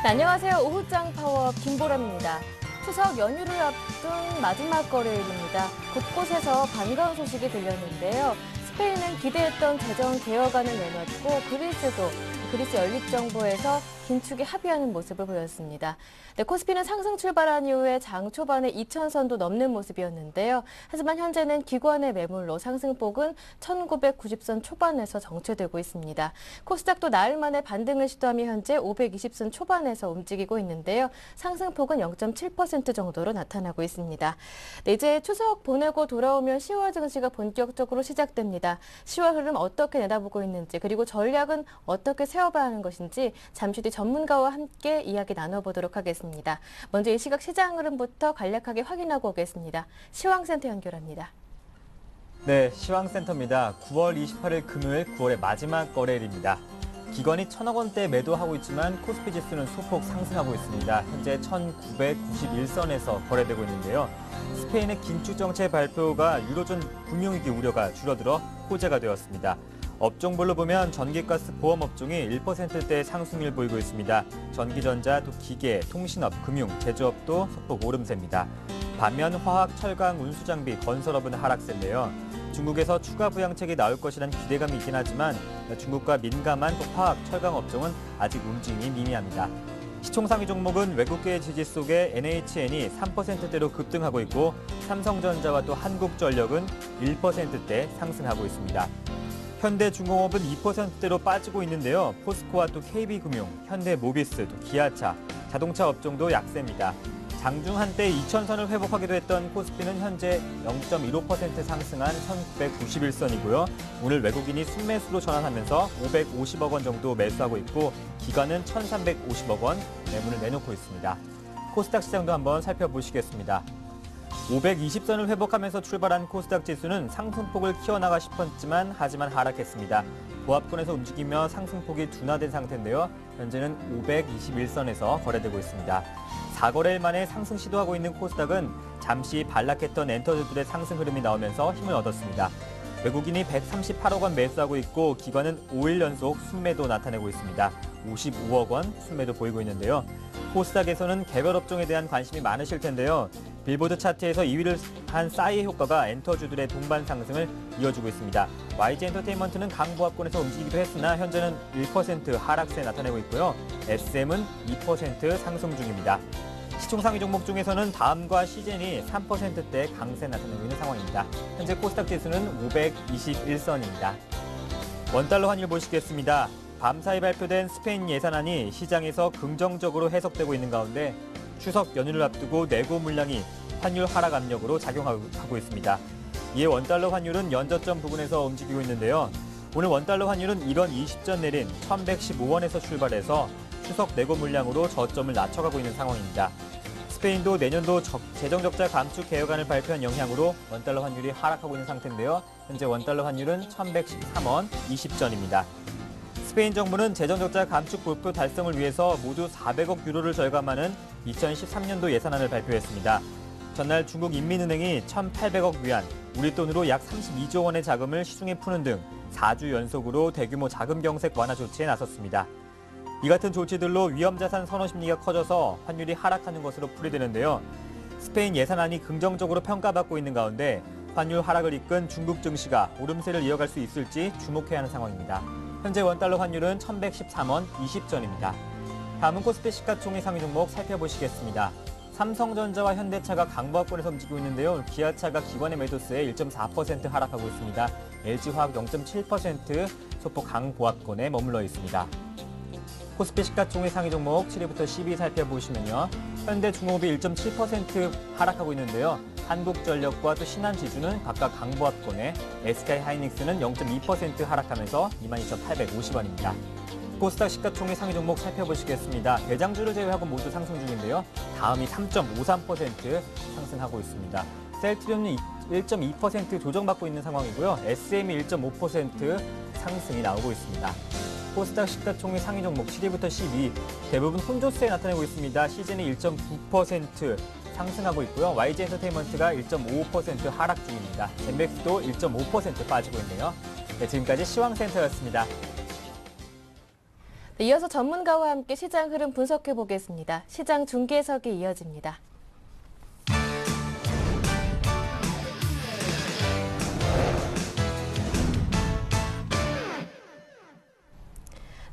네, 안녕하세요. 오후장 파워 김보람입니다. 추석 연휴를 앞둔 마지막 거래일입니다. 곳곳에서 반가운 소식이 들렸는데요. 스페인은 기대했던 재정 개혁안을 내놨고 그리스 연립정부에서 긴축에 합의하는 모습을 보였습니다. 네, 코스피는 상승 출발한 이후에 장 초반에 2,000선도 넘는 모습이었는데요. 하지만 현재는 기관의 매물로 상승폭은 1,990선 초반에서 정체되고 있습니다. 코스닥도 나흘 만에 반등을 시도하며 현재 520선 초반에서 움직이고 있는데요. 상승폭은 0.7% 정도로 나타나고 있습니다. 네, 이제 추석 보내고 돌아오면 10월 증시가 본격적으로 시작됩니다. 10월 흐름 어떻게 내다보고 있는지 그리고 전략은 어떻게 세워봐야 하는 것인지 잠시 뒤 전문가와 함께 이야기 나눠보도록 하겠습니다. 먼저 이 시각 시장 흐름부터 간략하게 확인하고 오겠습니다. 시황센터 연결합니다. 네, 시황센터입니다. 9월 28일 금요일 9월의 마지막 거래일입니다. 기관이 1,000억 원대 매도하고 있지만 코스피 지수는 소폭 상승하고 있습니다. 현재 1,991선에서 거래되고 있는데요. 스페인의 긴축 정책 발표가 유로존 금융위기 우려가 줄어들어 호재가 되었습니다. 업종별로 보면 전기가스 보험 업종이 1%대 상승률 보이고 있습니다. 전기전자, 또 기계, 통신업, 금융, 제조업도 소폭 오름세입니다. 반면 화학, 철강, 운수장비, 건설업은 하락세인데요. 중국에서 추가 부양책이 나올 것이라는 기대감이 있긴 하지만 중국과 민감한 또 화학, 철강 업종은 아직 움직임이 미미합니다. 시총 상위 종목은 외국계의 지지 속에 NHN이 3%대로 급등하고 있고 삼성전자와 또 한국전력은 1%대 상승하고 있습니다. 현대중공업은 2%대로 빠지고 있는데요. 포스코와 또 KB금융, 현대모비스, 또 기아차, 자동차 업종도 약세입니다. 장중 한때 2,000선을 회복하기도 했던 코스피는 현재 0.15% 상승한 1,991선이고요. 오늘 외국인이 순매수로 전환하면서 550억 원 정도 매수하고 있고 기관은 1,350억 원 매물을 내놓고 있습니다. 코스닥 시장도 한번 살펴보시겠습니다. 520선을 회복하면서 출발한 코스닥 지수는 상승폭을 키워나가 싶었지만 하지만 하락했습니다. 보합권에서 움직이며 상승폭이 둔화된 상태인데요. 현재는 521선에서 거래되고 있습니다. 4거래일 만에 상승 시도하고 있는 코스닥은 잠시 반락했던 엔터주들의 상승 흐름이 나오면서 힘을 얻었습니다. 외국인이 138억 원 매수하고 있고 기관은 5일 연속 순매도 나타내고 있습니다. 55억 원 순매도 보이고 있는데요. 코스닥에서는 개별 업종에 대한 관심이 많으실 텐데요. 빌보드 차트에서 2위를 한 싸이의 효과가 엔터주들의 동반 상승을 이어주고 있습니다. YG엔터테인먼트는 강보합권에서 움직이기도 했으나 현재는 1% 하락세 나타내고 있고요. SM은 2% 상승 중입니다. 시총 상위 종목 중에서는 다음과 시젠이 3%대 강세 나타내고 있는 상황입니다. 현재 코스닥 지수는 521선입니다. 원달러 환율 보시겠습니다. 밤사이 발표된 스페인 예산안이 시장에서 긍정적으로 해석되고 있는 가운데 추석 연휴를 앞두고 내고 물량이 환율 하락 압력으로 작용하고 있습니다. 이에 원달러 환율은 연저점 부근에서 움직이고 있는데요. 오늘 원달러 환율은 1원 20전 내린 1,115원에서 출발해서 추석 내고 물량으로 저점을 낮춰가고 있는 상황입니다. 스페인도 내년도 재정적자 감축 개혁안을 발표한 영향으로 원달러 환율이 하락하고 있는 상태인데요. 현재 원달러 환율은 1,113원 20전입니다. 스페인 정부는 재정적자 감축 목표 달성을 위해서 모두 400억 유로를 절감하는 2013년도 예산안을 발표했습니다. 전날 중국인민은행이 1,800억 위안, 우리 돈으로 약 32조 원의 자금을 시중에 푸는 등 4주 연속으로 대규모 자금 경색 완화 조치에 나섰습니다. 이 같은 조치들로 위험자산 선호 심리가 커져서 환율이 하락하는 것으로 풀이되는데요. 스페인 예산안이 긍정적으로 평가받고 있는 가운데 환율 하락을 이끈 중국 증시가 오름세를 이어갈 수 있을지 주목해야 하는 상황입니다. 현재 원달러 환율은 1,113원 20전입니다. 다음은 코스피 시가총액 상위 종목 살펴보시겠습니다. 삼성전자와 현대차가 강보합권에서 움직이고 있는데요. 기아차가 기관의 매도세에 1.4% 하락하고 있습니다. LG화학 0.7% 소폭 강보합권에 머물러 있습니다. 코스피 시가총액 상위 종목 7위부터 10위 살펴보시면요. 현대중공업이 1.7% 하락하고 있는데요. 한국전력과 또 신한지주는 각각 강보합권에 SK하이닉스는 0.2% 하락하면서 22,850원입니다. 코스닥 시가총액 상위 종목 살펴보시겠습니다. 대장주를 제외하고 모두 상승 중인데요. 다음이 3.53% 상승하고 있습니다. 셀트리온은 1.2% 조정받고 있는 상황이고요. SM이 1.5% 상승이 나오고 있습니다. 코스닥 시가총액 상위 종목 7위부터 10위 대부분 혼조세 나타내고 있습니다. 시즌이 1.9% 상승하고 있고요. YG엔터테인먼트가 1.55% 하락 중입니다. 젠맥스도 1.5% 빠지고 있네요. 네, 지금까지 시황센터였습니다. 네, 이어서 전문가와 함께 시장 흐름 분석해 보겠습니다. 시장 중계석이 이어집니다.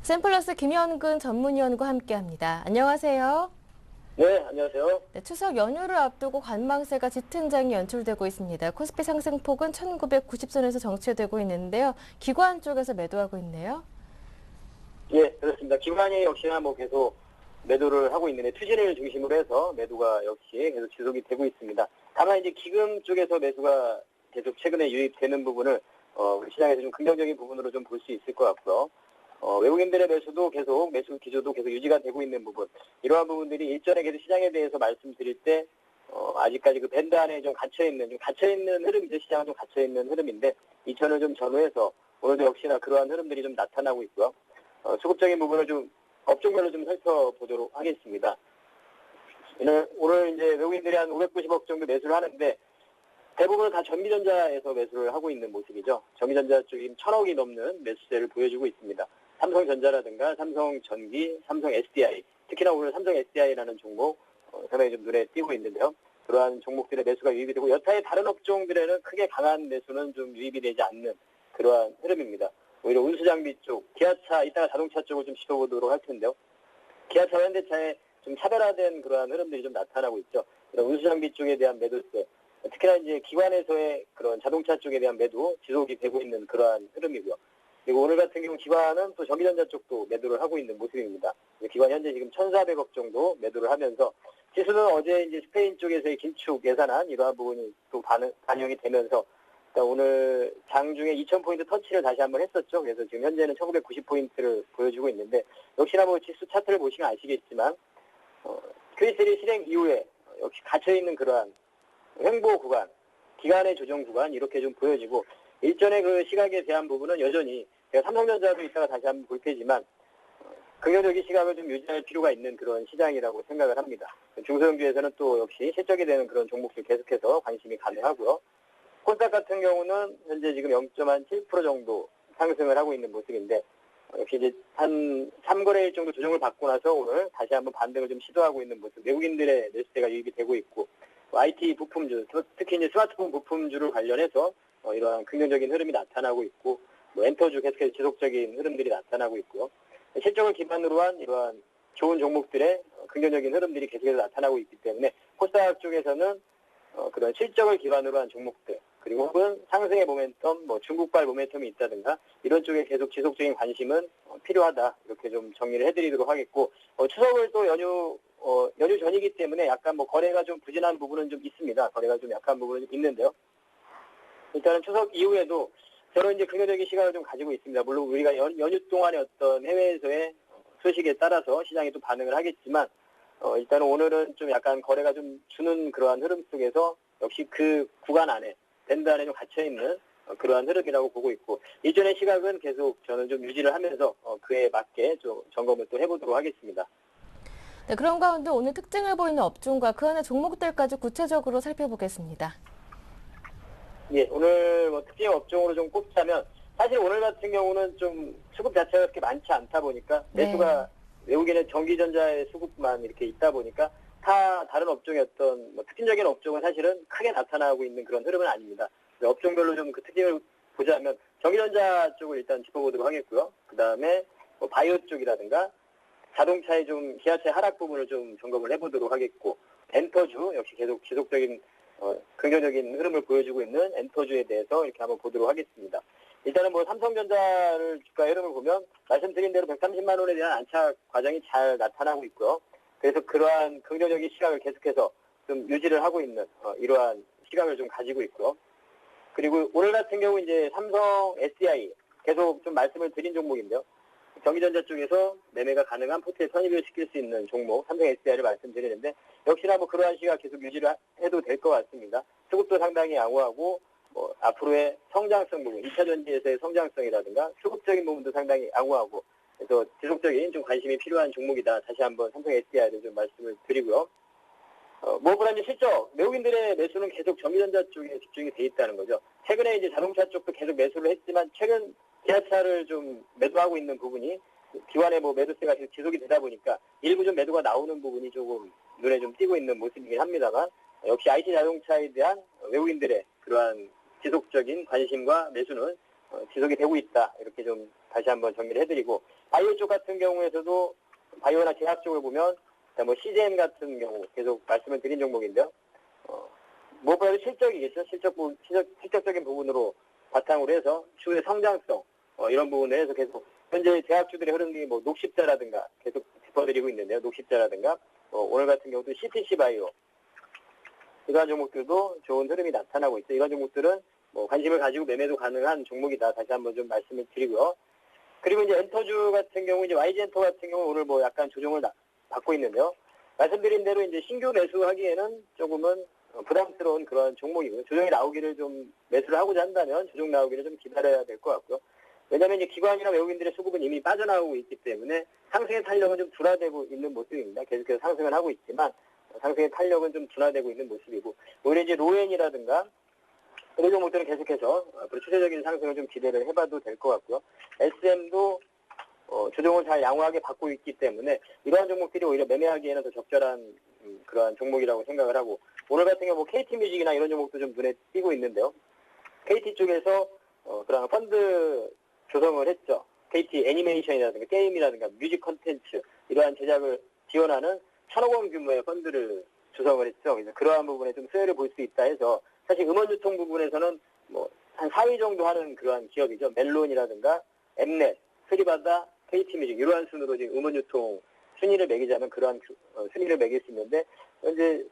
샘플러스 김현근 전문위원과 함께합니다. 안녕하세요. 네, 안녕하세요. 네, 추석 연휴를 앞두고 관망세가 짙은 장이 연출되고 있습니다. 코스피 상승폭은 1990선에서 정체되고 있는데요. 기관 쪽에서 매도하고 있네요. 예, 그렇습니다. 기관이 역시나 계속 매도를 하고 있는데 투신을 중심으로 해서 매도가 역시 계속 지속이 되고 있습니다. 다만 이제 기금 쪽에서 매수가 계속 최근에 유입되는 부분을 우리 시장에서 좀 긍정적인 부분으로 좀 볼 수 있을 것 같고요. 외국인들의 매수도 계속 매수 기조도 계속 유지가 되고 있는 부분, 이러한 부분들이 일전에 계속 시장에 대해서 말씀드릴 때 아직까지 그 밴드 안에 좀 갇혀있는 흐름이죠. 시장은 좀 갇혀있는 흐름인데 2천을 좀 전후해서 오늘도 역시나 그러한 흐름들이 좀 나타나고 있고요. 수급적인 부분을 좀 업종별로 좀 살펴보도록 하겠습니다. 오늘 이제 외국인들이 한 590억 정도 매수를 하는데 대부분 다 전기전자에서 매수를 하고 있는 모습이죠. 전기전자 쪽이 1,000억이 넘는 매수세를 보여주고 있습니다. 삼성전자라든가 삼성전기, 삼성 SDI, 특히나 오늘 삼성 SDI라는 종목 상당히 좀 눈에 띄고 있는데요. 그러한 종목들의 매수가 유입이 되고 여타의 다른 업종들에는 크게 강한 매수는 좀 유입이 되지 않는 그러한 흐름입니다. 오히려 운수장비 쪽, 기아차, 이따가 자동차 쪽을 좀 짚어보도록 할 텐데요. 기아차와 현대차의 좀 차별화된 그러한 흐름들이 좀 나타나고 있죠. 운수장비 쪽에 대한 매도세, 특히나 이제 기관에서의 그런 자동차 쪽에 대한 매도 지속이 되고 있는 그러한 흐름이고요. 그리고 오늘 같은 경우 기관은 또 전기전자 쪽도 매도를 하고 있는 모습입니다. 기관 현재 지금 1,400억 정도 매도를 하면서 지수는 어제 이제 스페인 쪽에서의 긴축 예산안 이러한 부분이 또 반영이 되면서 오늘 장중에 2,000포인트 터치를 다시 한번 했었죠. 그래서 지금 현재는 1,990포인트를 보여주고 있는데 역시나 지수 차트를 보시면 아시겠지만 Q3 실행 이후에 역시 갇혀있는 그러한 횡보 구간, 기간의 조정 구간 이렇게 좀 보여지고 일전의 그 시각에 대한 부분은 여전히 제가 삼성전자도 이따가 다시 한번 볼 테지만 긍정적인 시각을 좀 유지할 필요가 있는 그런 시장이라고 생각을 합니다. 중소형주에서는 또 역시 실적이 되는 그런 종목들 계속해서 관심이 가능하고요. 코스닥 같은 경우는 현재 지금 0.7% 정도 상승을 하고 있는 모습인데 역시 이제 한 3거래일 정도 조정을 받고 나서 오늘 다시 한번 반등을 좀 시도하고 있는 모습. 외국인들의 매수세가 유입이 되고 있고 IT 부품주, 특히 이제 스마트폰 부품주를 관련해서 이러한 긍정적인 흐름이 나타나고 있고 엔터주 계속해서 지속적인 흐름들이 나타나고 있고요. 실적을 기반으로 한 이러한 좋은 종목들의 긍정적인 흐름들이 계속해서 나타나고 있기 때문에 코스닥 쪽에서는 그런 실적을 기반으로 한 종목들 그리고 혹은 상승의 모멘텀, 중국발 모멘텀이 있다든가 이런 쪽에 계속 지속적인 관심은 필요하다 이렇게 좀 정리를 해드리도록 하겠고 추석을 또 연휴 전이기 때문에 약간 거래가 좀 부진한 부분은 좀 있습니다. 거래가 좀 약한 부분은 좀 있는데요. 일단은 추석 이후에도 저는 이제 긍정적인 시각을 좀 가지고 있습니다. 물론 우리가 연휴 동안의 어떤 해외에서의 소식에 따라서 시장이 또 반응을 하겠지만 일단은 오늘은 좀 약간 거래가 좀 주는 그러한 흐름 속에서 역시 그 구간 안에 밴드 안에 좀 갇혀있는 그러한 흐름이라고 보고 있고 일전의 시각은 계속 저는 좀 유지를 하면서 그에 맞게 좀 점검을 또 해보도록 하겠습니다. 네, 그런 가운데 오늘 특징을 보이는 업종과 그 안에 종목들까지 구체적으로 살펴보겠습니다. 예, 오늘 특징 업종으로 좀 꼽자면 사실 오늘 같은 경우는 좀 수급 자체가 그렇게 많지 않다 보니까 매수가 외국인의 전기전자의 수급만 이렇게 있다 보니까 다른 업종의 어떤 특징적인 업종은 사실은 크게 나타나고 있는 그런 흐름은 아닙니다. 업종별로 좀 그 특징을 보자면 전기전자 쪽을 일단 짚어보도록 하겠고요. 그 다음에 바이오 쪽이라든가 자동차의 좀 기아차 하락 부분을 좀 점검을 해보도록 하겠고 엔터주 역시 계속 지속적인 긍정적인 흐름을 보여주고 있는 엔터주에 대해서 이렇게 한번 보도록 하겠습니다. 일단은 삼성전자를 주가 흐름을 보면 말씀드린 대로 130만 원에 대한 안착 과정이 잘 나타나고 있고요. 그래서 그러한 긍정적인 시각을 계속해서 좀 유지를 하고 있는 이러한 시각을 좀 가지고 있고요. 그리고 오늘 같은 경우 이제 삼성 SDI 계속 좀 말씀을 드린 종목인데요. 전기전자 쪽에서 매매가 가능한 포트에 선입을 시킬 수 있는 종목 삼성 SDI를 말씀드리는데 역시나 그러한 시각 계속 유지를 해도 될 것 같습니다. 수급도 상당히 양호하고 앞으로의 성장성 부분, 2차 전지에서의 성장성이라든가 수급적인 부분도 상당히 양호하고 그래서 지속적인 좀 관심이 필요한 종목이다. 다시 한번 삼성 SDI를 좀 말씀을 드리고요. 무엇보다 이제 실적, 외국인들의 매수는 계속 전기전자 쪽에 집중이 돼 있다는 거죠. 최근에 이제 자동차 쪽도 계속 매수를 했지만 최근 기아차를 좀 매도하고 있는 부분이 기관의 뭐 매도세가 계속 지속이 되다 보니까 일부 좀 매도가 나오는 부분이 조금 눈에 좀 띄고 있는 모습이긴 합니다만 역시 IT 자동차에 대한 외국인들의 그러한 지속적인 관심과 매수는 지속이 되고 있다. 이렇게 좀 다시 한번 정리를 해드리고 바이오 쪽 같은 경우에서도 바이오나 제약 쪽을 보면 뭐 CGM 같은 경우 계속 말씀을 드린 종목인데요. 무엇보다도 실적이겠죠. 실적적인 부분으로 바탕으로 해서 추후의 성장성 이런 부분에 해서 계속 현재 제약주들의 흐름이 뭐 녹십자라든가 계속 짚어드리고 있는데요. 녹십자라든가 오늘 같은 경우도 CTC 바이오 이러한 종목들도 좋은 흐름이 나타나고 있어요. 이런 종목들은 뭐 관심을 가지고 매매도 가능한 종목이다. 다시 한번 좀 말씀을 드리고요. 그리고 이제 엔터주 같은 경우 이제 YG 엔터 같은 경우 오늘 뭐 약간 조정을 받고 있는데요. 말씀드린 대로 이제 신규 매수하기에는 조금은 부담스러운 그런 종목이고요. 조정이 나오기를 좀 매수를 하고자 한다면 조정 나오기를 좀 기다려야 될 것 같고요. 왜냐하면 이제 기관이나 외국인들의 수급은 이미 빠져나오고 있기 때문에 상승의 탄력은 좀 둔화되고 있는 모습입니다. 계속해서 상승을 하고 있지만 상승의 탄력은 좀 둔화되고 있는 모습이고 오히려 이제 로엔이라든가 이런 종목들은 계속해서 앞으로 추세적인 상승을 좀 기대를 해봐도 될 것 같고요. SM도 조정을 잘 양호하게 받고 있기 때문에 이러한 종목들이 오히려 매매하기에는 더 적절한 그러한 종목이라고 생각을 하고 오늘 같은 경우 뭐 KT뮤직이나 이런 종목도 좀 눈에 띄고 있는데요. KT 쪽에서 그런 펀드 조성을 했죠. KT 애니메이션이라든가 게임이라든가 뮤직 컨텐츠 이러한 제작을 지원하는 1,000억 원 규모의 펀드를 조성을 했죠. 그래서 그러한 부분에 좀 수혜를 볼 수 있다 해서 사실 음원 유통 부분에서는 뭐 한 4위 정도 하는 그러한 기업이죠. 멜론이라든가 엠넷, 스리바다, KT뮤직 이러한 순으로 지금 음원 유통 순위를 매기자면 그러한 순위를 매길 수 있는데 현재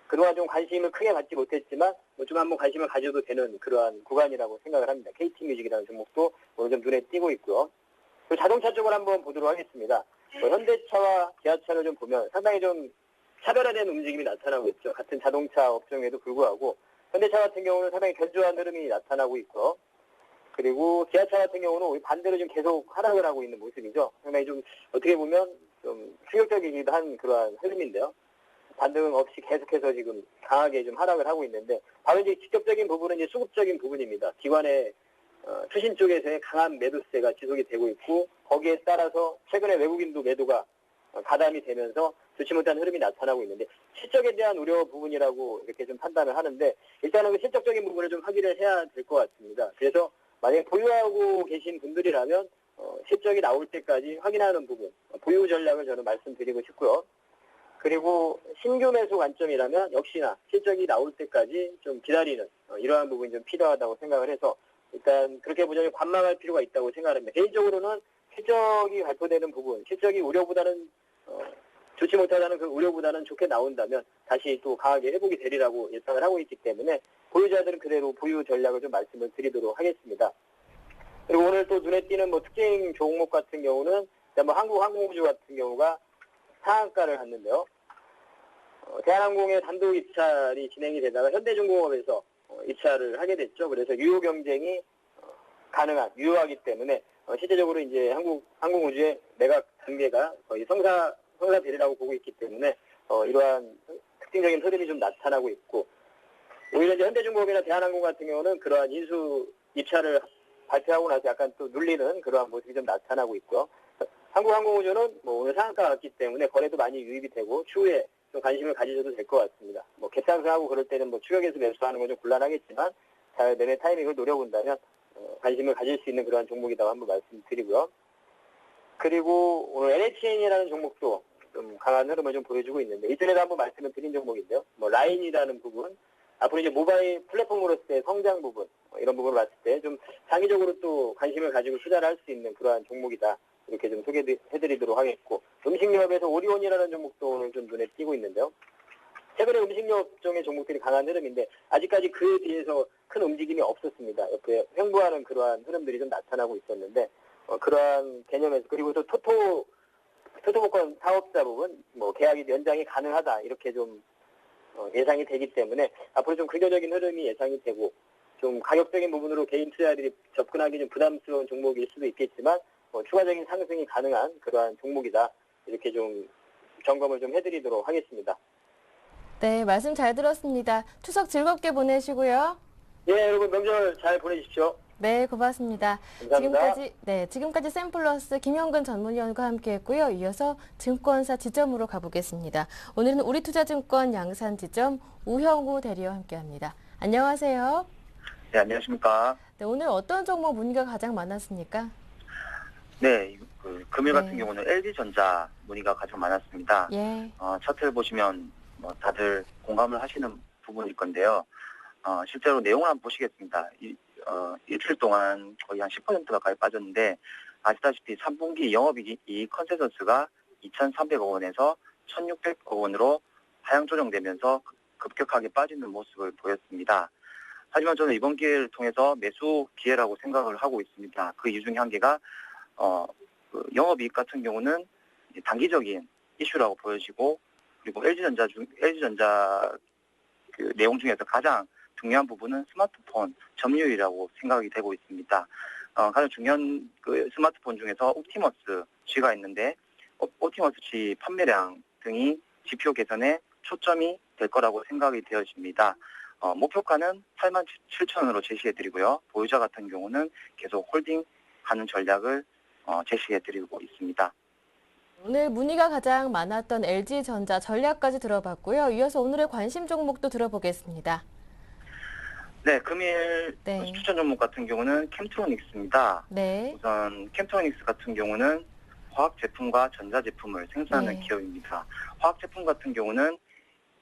그동안 좀 관심을 크게 갖지 못했지만 좀 한번 관심을 가져도 되는 그러한 구간이라고 생각을 합니다. KT뮤직이라는 종목도 오늘 좀 눈에 띄고 있고요. 그리고 자동차 쪽을 한번 보도록 하겠습니다. 현대차와 기아차를 좀 보면 상당히 좀 차별화된 움직임이 나타나고 있죠. 같은 자동차 업종에도 불구하고 현대차 같은 경우는 상당히 견조한 흐름이 나타나고 있고 그리고 기아차 같은 경우는 반대로 좀 계속 하락을 하고 있는 모습이죠. 상당히 좀 어떻게 보면 좀 충격적이기도 한 그러한 흐름인데요. 반등 없이 계속해서 지금 강하게 좀 하락을 하고 있는데 바로 이제 직접적인 부분은 이제 수급적인 부분입니다. 기관의 투신 쪽에서의 강한 매도세가 지속이 되고 있고 거기에 따라서 최근에 외국인도 매도가 가담이 되면서 좋지 못한 흐름이 나타나고 있는데 실적에 대한 우려 부분이라고 이렇게 좀 판단을 하는데 일단은 그 실적적인 부분을 좀 확인을 해야 될 것 같습니다. 그래서 만약에 보유하고 계신 분들이라면 실적이 나올 때까지 확인하는 부분 보유 전략을 저는 말씀드리고 싶고요. 그리고 신규 매수 관점이라면 역시나 실적이 나올 때까지 좀 기다리는 이러한 부분이 좀 필요하다고 생각을 해서 일단 그렇게 보자면 관망할 필요가 있다고 생각합니다. 개인적으로는 실적이 발표되는 부분, 실적이 우려보다는 좋지 못하다는 그 우려보다는 좋게 나온다면 다시 또 강하게 회복이 되리라고 예상을 하고 있기 때문에 보유자들은 그대로 보유 전략을 좀 말씀을 드리도록 하겠습니다. 그리고 오늘 또 눈에 띄는 뭐 특징 종목 같은 경우는 뭐 한국항공우주 같은 경우가 상한가를 갔는데요. 대한항공의 단독 입찰이 진행이 되다가 현대중공업에서 입찰을 하게 됐죠. 그래서 유효 경쟁이 가능한, 유효하기 때문에 실제적으로 이제 항공우주의 매각 단계가 거의 성사 되리라고 보고 있기 때문에 이러한 특징적인 흐름이 좀 나타나고 있고 오히려 이제 현대중공업이나 대한항공 같은 경우는 그러한 인수 입찰을 발표하고 나서 약간 또 눌리는 그러한 모습이 좀 나타나고 있고요. 한국항공우주는 뭐 오늘 상한가가 왔기 때문에 거래도 많이 유입이 되고 추후에 좀 관심을 가지셔도 될 것 같습니다. 뭐 갭상승하고 그럴 때는 뭐 추격해서 매수하는 건 좀 곤란하겠지만 잘 매매 타이밍을 노려본다면 관심을 가질 수 있는 그러한 종목이라고 한번 말씀드리고요. 그리고 오늘 NHN이라는 종목도 좀 강한 흐름을 좀 보여주고 있는데 이전에도 한번 말씀을 드린 종목인데요. 뭐 라인이라는 부분, 앞으로 이제 모바일 플랫폼으로서의 성장 부분 이런 부분을 봤을 때 좀 장기적으로 또 관심을 가지고 투자를 할 수 있는 그러한 종목이다. 이렇게 좀 소개해드리도록 하겠고 음식료업에서 오리온이라는 종목도 오늘 좀 눈에 띄고 있는데요. 최근에 음식료 업종의 종목들이 강한 흐름인데 아직까지 그에 비해서 큰 움직임이 없었습니다. 옆에 횡보하는 그러한 흐름들이 좀 나타나고 있었는데 그러한 개념에서 그리고 또 토토복권 사업자 부분 뭐 계약이 연장이 가능하다 이렇게 좀 예상이 되기 때문에 앞으로 좀 긍정적인 흐름이 예상이 되고 좀 가격적인 부분으로 개인 투자자들이 접근하기 좀 부담스러운 종목일 수도 있겠지만 추가적인 상승이 가능한 그러한 종목이다. 이렇게 좀 점검을 좀 해드리도록 하겠습니다. 네, 말씀 잘 들었습니다. 추석 즐겁게 보내시고요. 예, 여러분 명절 잘 보내십시오. 네, 고맙습니다. 감사합니다. 지금까지 샘플러스 김영근 전문위원과 함께했고요. 이어서 증권사 지점으로 가보겠습니다. 오늘은 우리투자증권 양산지점 우형우 대리와 함께합니다. 안녕하세요. 네, 안녕하십니까. 네, 오늘 어떤 종목 문의가 가장 많았습니까? 네, 금일 네. 같은 경우는 LG전자 문의가 가장 많았습니다. 예, 차트를 보시면 뭐 다들 공감을 하시는 부분일 건데요. 실제로 내용을 한번 보시겠습니다. 일주일 동안 거의 한 10% 가까이 빠졌는데, 아시다시피 3분기 영업이익 컨센서스가 2,300억 원에서 1,600억 원으로 하향 조정되면서 급격하게 빠지는 모습을 보였습니다. 하지만 저는 이번 기회를 통해서 매수 기회라고 생각을 하고 있습니다. 그 이유 중에 한 개가 영업이익 같은 경우는 이제 단기적인 이슈라고 보여지고, 그리고 LG전자 그 내용 중에서 가장 중요한 부분은 스마트폰 점유율이라고 생각이 되고 있습니다. 가장 중요한 그 스마트폰 중에서 옵티머스 G가 있는데, 옵티머스 G 판매량 등이 지표 개선에 초점이 될 거라고 생각이 되어집니다. 목표가는 87,000원으로 제시해드리고요. 보유자 같은 경우는 계속 홀딩하는 전략을 제시해드리고 있습니다. 오늘 문의가 가장 많았던 LG전자 전략까지 들어봤고요. 이어서 오늘의 관심 종목도 들어보겠습니다. 네, 금일 네. 추천 종목 같은 경우는 캠트로닉스입니다. 네, 우선 캠트로닉스 같은 경우는 화학 제품과 전자 제품을 생산하는 네. 기업입니다. 화학 제품 같은 경우는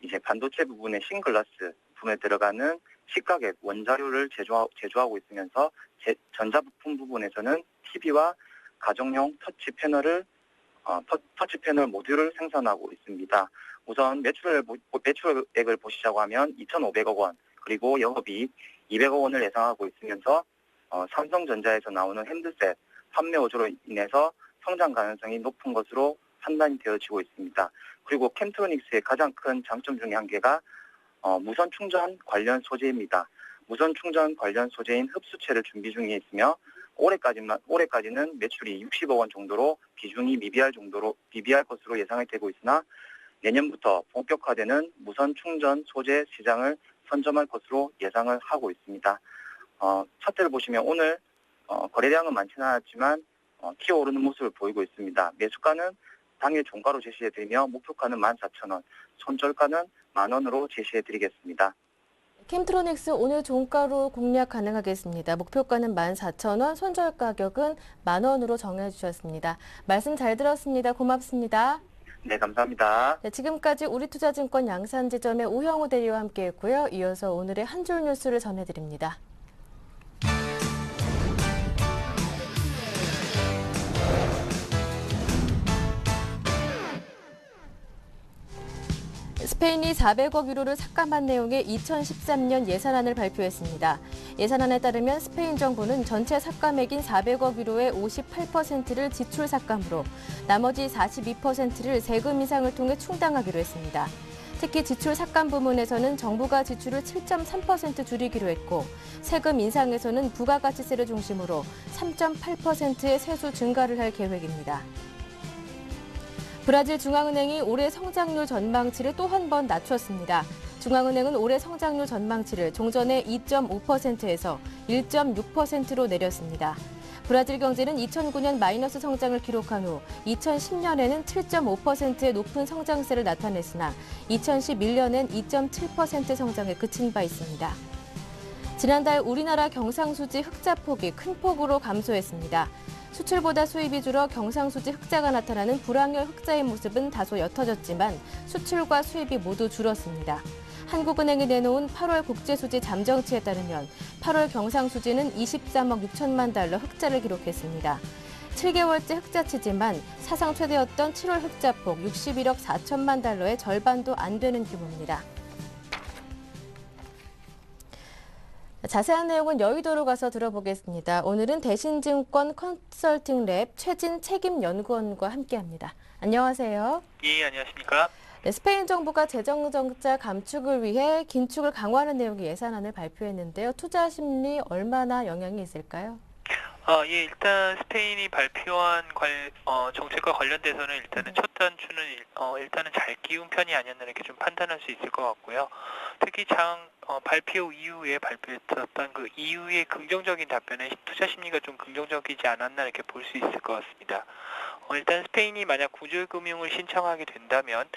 이제 반도체 부분의 싱글라스 부분에 들어가는 시가객 원자료를 제조하고 있으면서 전자 부품 부분에서는 TV와 가정용 터치 패널 모듈을 생산하고 있습니다. 우선 매출액을 보시자고 하면 2,500억 원, 그리고 영업이익 200억 원을 예상하고 있으면서 삼성전자에서 나오는 핸드셋 판매 호조로 인해서 성장 가능성이 높은 것으로 판단이 되어지고 있습니다. 그리고 캠트로닉스의 가장 큰 장점 중에 한 개가 무선 충전 관련 소재입니다. 무선 충전 관련 소재인 흡수체를 준비 중에 있으며 올해까지는 매출이 60억 원 정도로 비중이 미비할 것으로 예상이 되고 있으나 내년부터 본격화되는 무선 충전 소재 시장을 선점할 것으로 예상을 하고 있습니다. 차트를 보시면 오늘 거래량은 많지는 않았지만 튀어오르는 모습을 보이고 있습니다. 매수가는 당일 종가로 제시해드리며 목표가는 14,000원, 손절가는 10,000원으로 제시해드리겠습니다. 캠트로닉스 오늘 종가로 공략 가능하겠습니다. 목표가는 14,000원, 손절 가격은 10,000원으로 정해주셨습니다. 말씀 잘 들었습니다. 고맙습니다. 네, 감사합니다. 네, 지금까지 우리투자증권 양산지점의 우형우 대리와 함께했고요. 이어서 오늘의 한 줄 뉴스를 전해드립니다. 스페인이 400억 유로를 삭감한 내용의 2013년 예산안을 발표했습니다. 예산안에 따르면 스페인 정부는 전체 삭감액인 400억 유로의 58%를 지출 삭감으로 나머지 42%를 세금 인상을 통해 충당하기로 했습니다. 특히 지출 삭감 부문에서는 정부가 지출을 7.3% 줄이기로 했고, 세금 인상에서는 부가가치세를 중심으로 3.8%의 세수 증가를 할 계획입니다. 브라질 중앙은행이 올해 성장률 전망치를 또 한 번 낮췄습니다. 중앙은행은 올해 성장률 전망치를 종전의 2.5%에서 1.6%로 내렸습니다. 브라질 경제는 2009년 마이너스 성장을 기록한 후 2010년에는 7.5%의 높은 성장세를 나타냈으나 2011년엔 2.7% 성장에 그친 바 있습니다. 지난달 우리나라 경상수지 흑자 폭이 큰 폭으로 감소했습니다. 수출보다 수입이 줄어 경상수지 흑자가 나타나는 불황혈 흑자의 모습은 다소 옅어졌지만 수출과 수입이 모두 줄었습니다. 한국은행이 내놓은 8월 국제수지 잠정치에 따르면 8월 경상수지는 23억 6천만 달러 흑자를 기록했습니다. 7개월째 흑자치지만 사상 최대였던 7월 흑자폭 61억 4천만 달러의 절반도 안 되는 규모입니다. 자세한 내용은 여의도로 가서 들어보겠습니다. 오늘은 대신증권 컨설팅랩 최진 책임연구원과 함께합니다. 안녕하세요. 예, 안녕하십니까. 네, 스페인 정부가 재정적자 감축을 위해 긴축을 강화하는 내용의 예산안을 발표했는데요. 투자 심리 얼마나 영향이 있을까요? 예, 일단 스페인이 발표한 정책과 관련돼서는 일단은 첫 단추는 일단은 잘 끼운 편이 아니었나 이렇게 좀 판단할 수 있을 것 같고요. 특히 발표 이후에 발표했었던 그 이후의 긍정적인 답변에 투자 심리가 좀 긍정적이지 않았나 이렇게 볼 수 있을 것 같습니다. 일단 스페인이 만약 구제금융을 신청하게 된다면